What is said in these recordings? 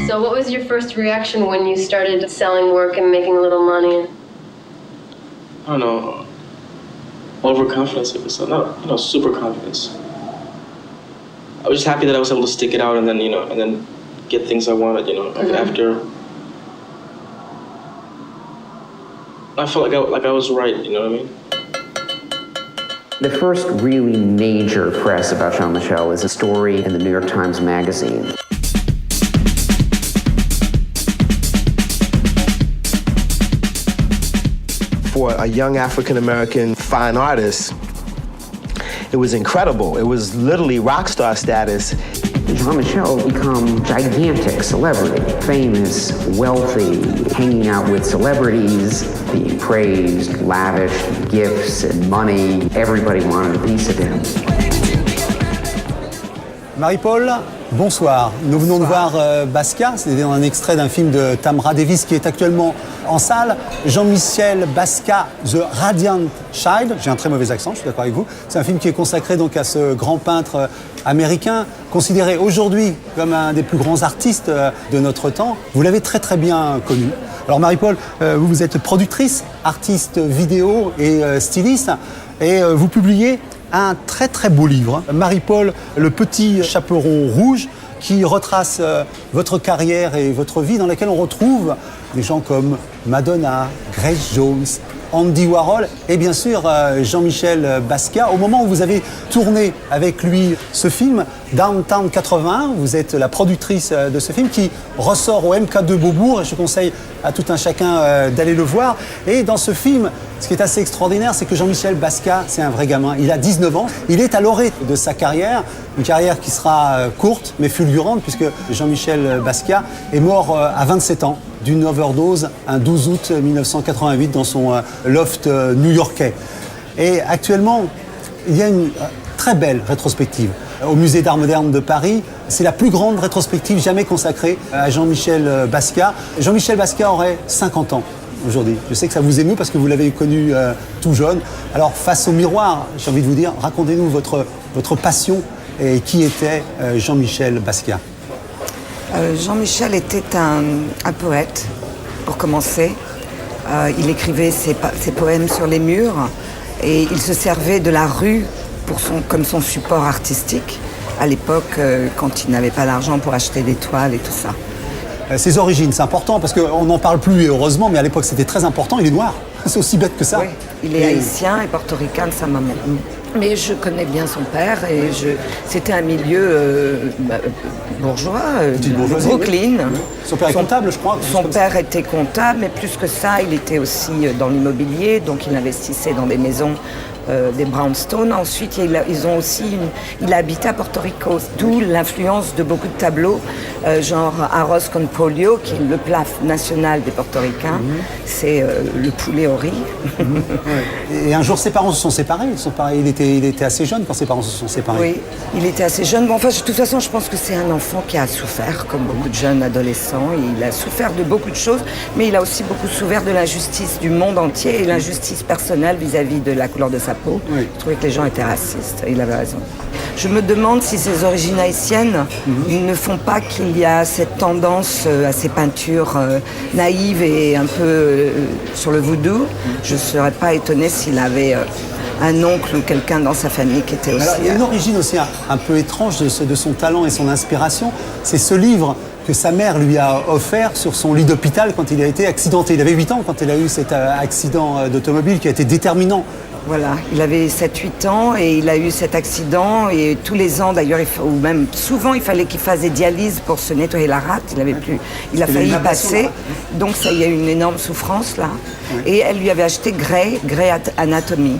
So what was your first reaction when you started selling work and making a little money? I don't know, overconfidence, I guess. Not, super confidence. I was just happy that I was able to stick it out and then get things I wanted, after. I felt like I was right, you know what I mean? The first really major press about Jean-Michel is a story in the New York Times Magazine. For a young African-American fine artist, it was incredible. It was literally rock star status. Jean-Michel become gigantic celebrity, famous, wealthy, hanging out with celebrities, being praised, lavished, gifts and money. Everybody wanted a piece of him. Marie-Paul, bonsoir. Nous venons de voir Basquiat, c'est un extrait d'un film de Tamra Davis qui est actuellement en salle. Jean-Michel Basquiat, The Radiant Child. J'ai un très mauvais accent, je suis d'accord avec vous. C'est un film qui est consacré donc à ce grand peintre américain, considéré aujourd'hui comme un des plus grands artistes de notre temps. Vous l'avez très très bien connu. Alors Marie-Paul, vous êtes productrice, artiste vidéo et styliste, et vous publiez un très très beau livre, Marie-Paul, le petit chaperon rouge, qui retrace votre carrière et votre vie, dans laquelle on retrouve des gens comme Madonna, Grace Jones, Andy Warhol et bien sûr Jean-Michel Basquiat. Au moment où vous avez tourné avec lui ce film, Downtown 81, vous êtes la productrice de ce film qui ressort au MK2 Beaubourg et je conseille à tout un chacun d'aller le voir. Et dans ce film, ce qui est assez extraordinaire, c'est que Jean-Michel Basquiat, c'est un vrai gamin. Il a 19 ans, il est à l'orée de sa carrière, une carrière qui sera courte mais fulgurante puisque Jean-Michel Basquiat est mort à 27 ans d'une overdose un 12 août 1988 dans son loft new-yorkais. Et actuellement, il y a une très belle rétrospective au Musée d'Art Moderne de Paris. C'est la plus grande rétrospective jamais consacrée à Jean-Michel Basquiat. Jean-Michel Basquiat aurait 50 ans aujourd'hui. Je sais que ça vous émeut parce que vous l'avez connu tout jeune. Alors face au miroir, j'ai envie de vous dire, racontez-nous votre passion et qui était Jean-Michel Basquiat. Jean-Michel était un poète, pour commencer. Il écrivait ses poèmes sur les murs et il se servait de la rue comme son support artistique à l'époque, quand il n'avait pas d'argent pour acheter des toiles et tout ça. Ses origines, c'est important parce qu'on n'en parle plus, heureusement, mais à l'époque c'était très important. Il est noir, c'est aussi bête que ça. Oui, il est haïtien et portoricain de sa maman. Mais je connais bien son père et c'était un milieu bourgeois, Brooklyn. Oui. Son père est comptable, je crois. Son père était comptable, mais plus que ça, il était aussi dans l'immobilier, donc il investissait dans des maisons des brownstones. Ensuite, il a habité à Porto Rico, d'où l'influence de beaucoup de tableaux, genre Arroz con Pollo, qui est le plat national des portoricains. C'est le poulet au riz. Et un jour, ses parents se sont séparés. Il était assez jeune quand ses parents se sont séparés. Oui, il était assez jeune. Bon, enfin, de toute façon, je pense que c'est un enfant qui a souffert, comme beaucoup de jeunes adolescents. Il a souffert de beaucoup de choses, mais il a aussi beaucoup souffert de l'injustice du monde entier et l'injustice personnelle vis-à-vis de la couleur de sa peau. Oui. Je trouvais que les gens étaient racistes. Il avait raison. Je me demande si ses origines haïtiennes ne font pas qu'il y a cette tendance à ces peintures naïves et un peu sur le voodoo. Je ne serais pas étonnée s'il avait un oncle ou quelqu'un dans sa famille qui était aussi... Alors, il y a une origine aussi un peu étrange de son talent et son inspiration. C'est ce livre que sa mère lui a offert sur son lit d'hôpital quand il a été accidenté. Il avait 8 ans quand il a eu cet accident d'automobile qui a été déterminant. Voilà, il avait 7-8 ans et il a eu cet accident et tous les ans d'ailleurs, ou même souvent, il fallait qu'il fasse des dialyses pour se nettoyer la rate. Il a failli y passer, donc ça, il y a eu une énorme souffrance là. Oui. Et elle lui avait acheté Grey Anatomy.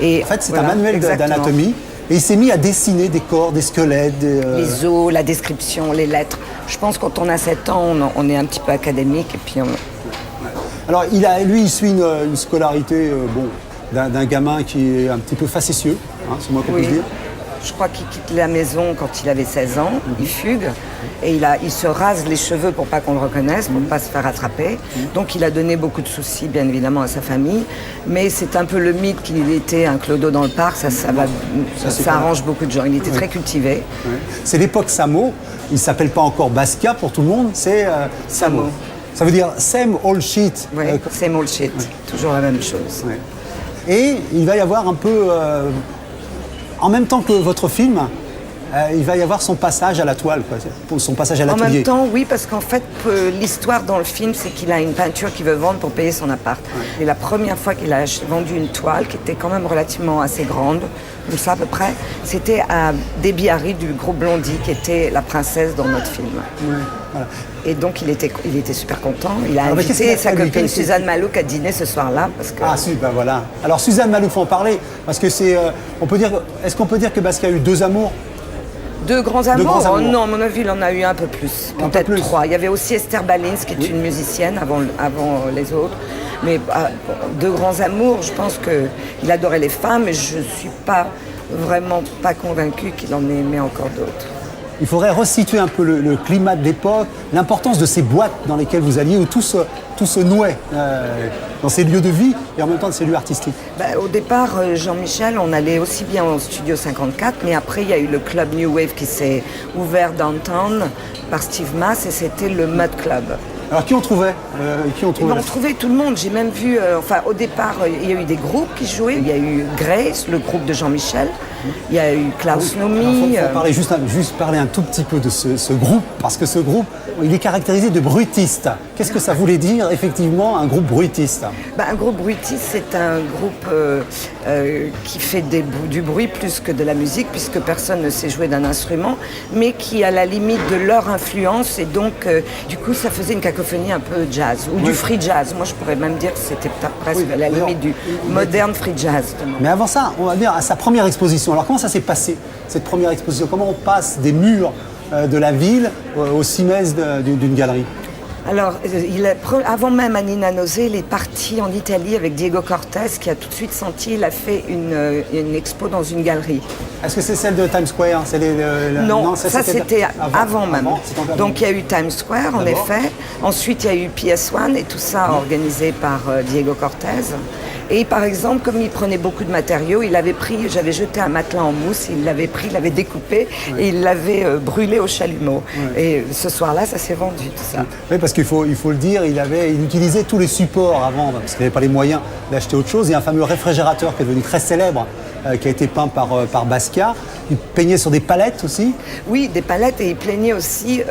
Et en fait, c'est un manuel d'anatomie. Et il s'est mis à dessiner des corps, des squelettes. Les os, la description, les lettres. Je pense que quand on a 7 ans, on est un petit peu académique et puis Alors, il suit une scolarité, d'un gamin qui est un petit peu facétieux, c'est moi qu'on peut dire. Je crois qu'il quitte la maison quand il avait 16 ans, il fugue, et il se rase les cheveux pour pas qu'on le reconnaisse, pour pas se faire attraper. Donc il a donné beaucoup de soucis, bien évidemment, à sa famille. Mais c'est un peu le mythe qu'il était un clodo dans le parc, ça arrange beaucoup de gens. Il était très cultivé. Ouais. C'est l'époque Samo. Il ne s'appelle pas encore Basquiat pour tout le monde, c'est Samo. Ça veut dire same old shit. Oui, same old shit, toujours la même chose. Ouais. Et il va y avoir un peu, en même temps que votre film, il va y avoir son passage à la toile, quoi, son passage à En l'atelier. même temps, oui, parce qu'en fait, l'histoire dans le film, c'est qu'il a une peinture qu'il veut vendre pour payer son appart. Et la première fois qu'il a vendu une toile, qui était quand même relativement assez grande, comme ça à peu près, c'était à Debbie Harry du groupe Blondie, qui était la princesse dans notre film. Ouais, voilà. Et donc il était super content. Il a Alors, mais qu'est-ce invité qu'il a sa fait, lui? copine Qu'est-ce qu'il- Suzanne Malouk à dîner ce soir-là. Parce que... Ah si, ben voilà. Alors Suzanne Malouf, faut en parler, parce que c'est, est-ce qu'on peut dire que Basquiat a eu deux amours? Deux grands amours. grands amours. Non, à mon avis, il en a eu un peu plus. Un peu Peut-être plus. 3. Il y avait aussi Esther Balins, qui est une musicienne avant les autres. Mais deux grands amours, je pense qu'il adorait les femmes, mais je ne suis vraiment pas convaincue qu'il en aimait encore d'autres. Il faudrait resituer un peu le climat de l'époque, l'importance de ces boîtes dans lesquelles vous alliez, où tout se nouait dans ces lieux de vie et en même temps de ces lieux artistiques. Au départ, Jean-Michel, on allait aussi bien au Studio 54, mais après, il y a eu le club New Wave qui s'est ouvert downtown par Steve Mass et c'était le Mud Club. Alors qui on trouvait On trouvait tout le monde. J'ai même vu, au départ, il y a eu des groupes qui jouaient. Il y a eu Grace, le groupe de Jean-Michel. Il y a eu Klaus Nomi. Il faut parler juste parler un tout petit peu de ce groupe, parce que ce groupe, il est caractérisé de bruitiste. Qu'est-ce que ça voulait dire, effectivement, un groupe bruitiste? Un groupe bruitiste, c'est un groupe qui fait du bruit plus que de la musique, puisque personne ne sait jouer d'un instrument, mais qui est à la limite de leur influence, et donc, du coup, ça faisait une cacophonie un peu jazz, ou du free jazz. Moi, je pourrais même dire que c'était presque à la limite du moderne free jazz. Mais avant ça, on va dire à sa première exposition. Alors comment ça s'est passé, cette première exposition? Comment on passe des murs de la ville aux cimaises d'une galerie? Alors, avant même Anina Nosé, il est parti en Italie avec Diego Cortés, qui a tout de suite senti, il a fait une expo dans une galerie. Est-ce que c'est celle de Times Square? Non, ça c'était avant même. Avant. Donc il y a eu Times Square, en effet. Ensuite, il y a eu PS1 et tout ça organisé par Diego Cortés. Et par exemple, comme il prenait beaucoup de matériaux, j'avais jeté un matelas en mousse, il l'avait découpé et il l'avait brûlé au chalumeau. Et ce soir-là, ça s'est vendu, tout ça. Oui, parce qu'il faut le dire, il utilisait tous les supports avant, parce qu'il n'avait pas les moyens d'acheter autre chose. Il y a un fameux réfrigérateur qui est devenu très célèbre, qui a été peint par Basquiat. Il peignait sur des palettes aussi. Oui, des palettes, et il plaignait aussi,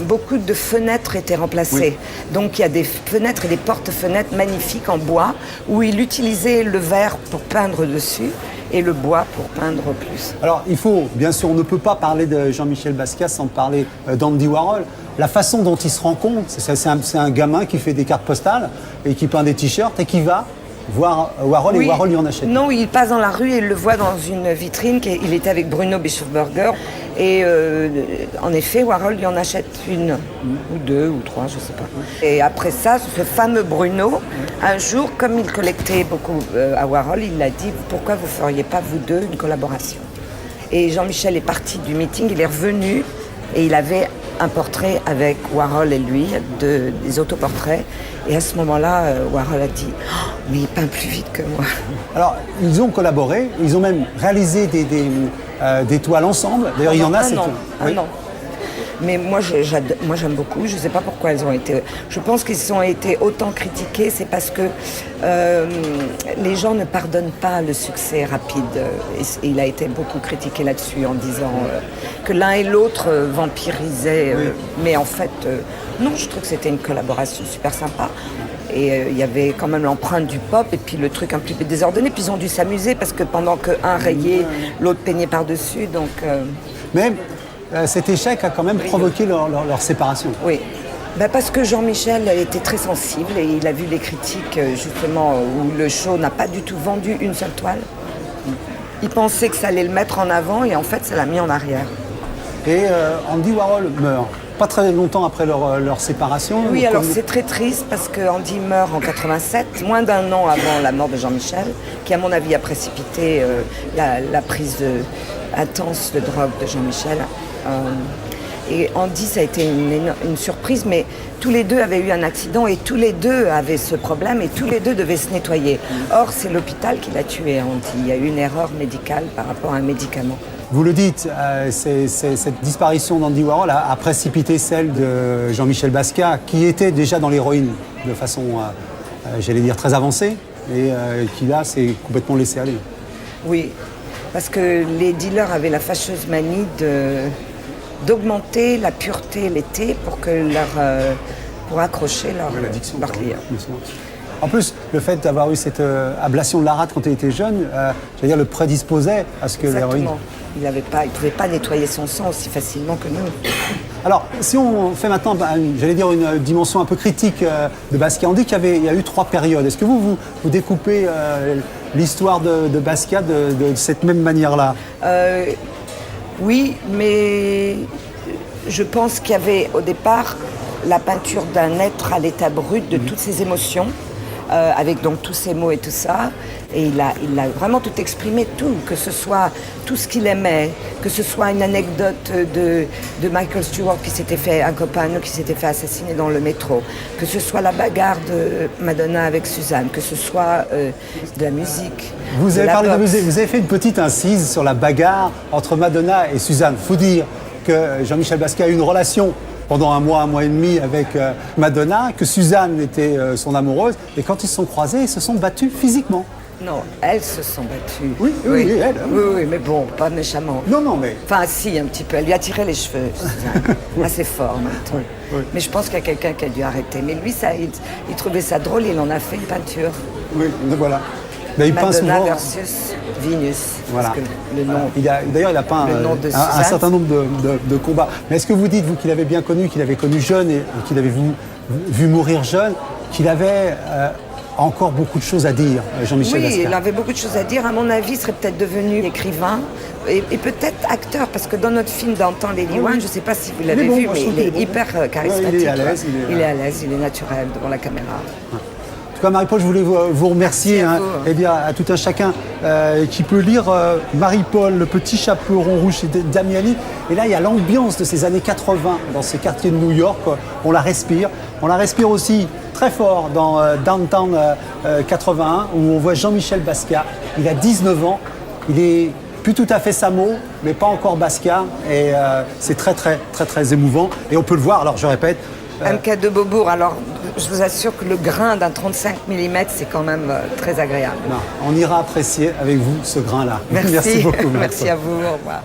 beaucoup de fenêtres étaient remplacées. Oui. Donc il y a des fenêtres et des porte-fenêtres magnifiques en bois, où il utilisait le verre pour peindre dessus et le bois pour peindre plus. Alors il faut, bien sûr, on ne peut pas parler de Jean-Michel Basquiat sans parler d'Andy Warhol. La façon dont il se rencontre, c'est un gamin qui fait des cartes postales et qui peint des t-shirts et qui va voir Warhol, et Warhol lui en achète. Non, il passe dans la rue et il le voit dans une vitrine. Il était avec Bruno Bischofberger. Et en effet, Warhol lui en achète une, ou deux, ou trois, je ne sais pas. Et après ça, ce fameux Bruno, un jour, comme il collectait beaucoup à Warhol, il a dit « Pourquoi vous ne feriez pas, vous deux, une collaboration ?» Et Jean-Michel est parti du meeting, il est revenu et il avait un portrait avec Warhol et lui, des autoportraits. Et à ce moment-là, Warhol a dit oh, « Mais il peint plus vite que moi ». Alors, ils ont collaboré, ils ont même réalisé des toiles ensemble. D'ailleurs, il y en a... Un an. Mais moi, j'aime beaucoup. Je ne sais pas pourquoi elles ont été... Je pense qu'ils ont été autant critiqués. C'est parce que les gens ne pardonnent pas le succès rapide. Et il a été beaucoup critiqué là-dessus en disant que l'un et l'autre vampirisaient. Mais en fait, non, je trouve que c'était une collaboration super sympa. Et il y avait quand même l'empreinte du pop et puis le truc un petit peu désordonné. Puis ils ont dû s'amuser parce que pendant qu'un rayait, l'autre peignait par-dessus. Donc, Mais cet échec a quand même provoqué leur séparation. Oui. Parce que Jean-Michel était très sensible et il a vu les critiques justement où le show n'a pas du tout vendu une seule toile. Il pensait que ça allait le mettre en avant et en fait ça l'a mis en arrière. Et Andy Warhol meurt. pas très longtemps après leur séparation. Oui, alors Comme- c'est très triste parce que Andy meurt en 87, moins d'un an avant la mort de Jean-Michel, qui à mon avis a précipité la prise intense de drogue de Jean-Michel. Et Andy, ça a été une surprise, mais tous les deux avaient eu un accident et tous les deux avaient ce problème et tous les deux devaient se nettoyer. Or, c'est l'hôpital qui l'a tué, Andy. Il y a eu une erreur médicale par rapport à un médicament. Vous le dites, cette disparition d'Andy Warhol a précipité celle de Jean-Michel Basquiat, qui était déjà dans l'héroïne de façon, j'allais dire, très avancée, et qui là s'est complètement laissé aller. Oui, parce que les dealers avaient la fâcheuse manie d'augmenter la pureté l'été pour accrocher leurs clients. En plus, le fait d'avoir eu cette ablation de la rate quand il était jeune, j'allais dire, le prédisposait à ce que l'héroïne... Exactement. Il ne pouvait pas nettoyer son sang aussi facilement que nous. Alors, si on fait maintenant, j'allais dire, une dimension un peu critique de Basquiat, on dit qu'il y a eu 3 périodes. Est-ce que vous découpez l'histoire de Basquiat de cette même manière-là? Oui, mais je pense qu'il y avait au départ la peinture d'un être à l'état brut de toutes ses émotions, avec donc tous ses mots et tout ça. Et il a vraiment tout exprimé, tout, que ce soit tout ce qu'il aimait, que ce soit une anecdote de Michael Stewart qui s'était fait, un copain qui s'était fait assassiner dans le métro, que ce soit la bagarre de Madonna avec Suzanne, que ce soit de la musique. Vous avez la parlé de boxe. musique, vous avez fait une petite incise sur la bagarre entre Madonna et Suzanne. Il faut dire que Jean-Michel Basquiat a eu une relation pendant un mois et demi avec Madonna, que Suzanne était son amoureuse, et quand ils se sont croisés, ils se sont battus physiquement. Non, elles se sont battues. Oui, elle. Oui, mais bon, pas méchamment. Non, mais... Enfin, si, un petit peu. Elle lui a tiré les cheveux, Suzanne. Assez fort, en même temps. Oui. Mais je pense qu'il y a quelqu'un qui a dû arrêter. Mais lui, il trouvait ça drôle, il en a fait une peinture. Oui, voilà. Mais il peint Madonna souvent... versus Venus. Voilà. Parce que le nom... D'ailleurs, il a peint Le nom de un Suzanne. certain nombre de combats. Mais est-ce que vous dites, vous, qu'il avait bien connu, qu'il avait connu jeune et qu'il avait vu mourir jeune, qu'il avait encore beaucoup de choses à dire, Jean-Michel Oui, Basquiat? il avait beaucoup de choses à dire. À mon avis, il serait peut-être devenu écrivain et peut-être acteur, parce que dans notre film d'antan, Lady One, je ne sais pas si vous l'avez Mais bon, vu, moi, mais je trouve il est qu'il est bon. hyper charismatique. Ouais, il est à l'aise, Il est à l'aise, il est naturel devant la caméra. En tout cas, Marie-Paul, je voulais vous remercier Merci à vous. eh bien, à tout un chacun qui peut lire Marie-Paul, le petit chaperon rouge chez Damiani. Et là, il y a l'ambiance de ces années 80 dans ce quartier de New York. On la respire. On la respire aussi très fort dans Downtown 81, où on voit Jean-Michel Basquiat. Il a 19 ans. Il est plus tout à fait Samo, mais pas encore Basquiat. Et c'est très, très, très, très émouvant. Et on peut le voir, alors je répète, MK de Beaubourg, alors je vous assure que le grain d'un 35 mm, c'est quand même très agréable. on ira apprécier avec vous ce grain-là. Merci, Merci beaucoup. merci à vous, au revoir.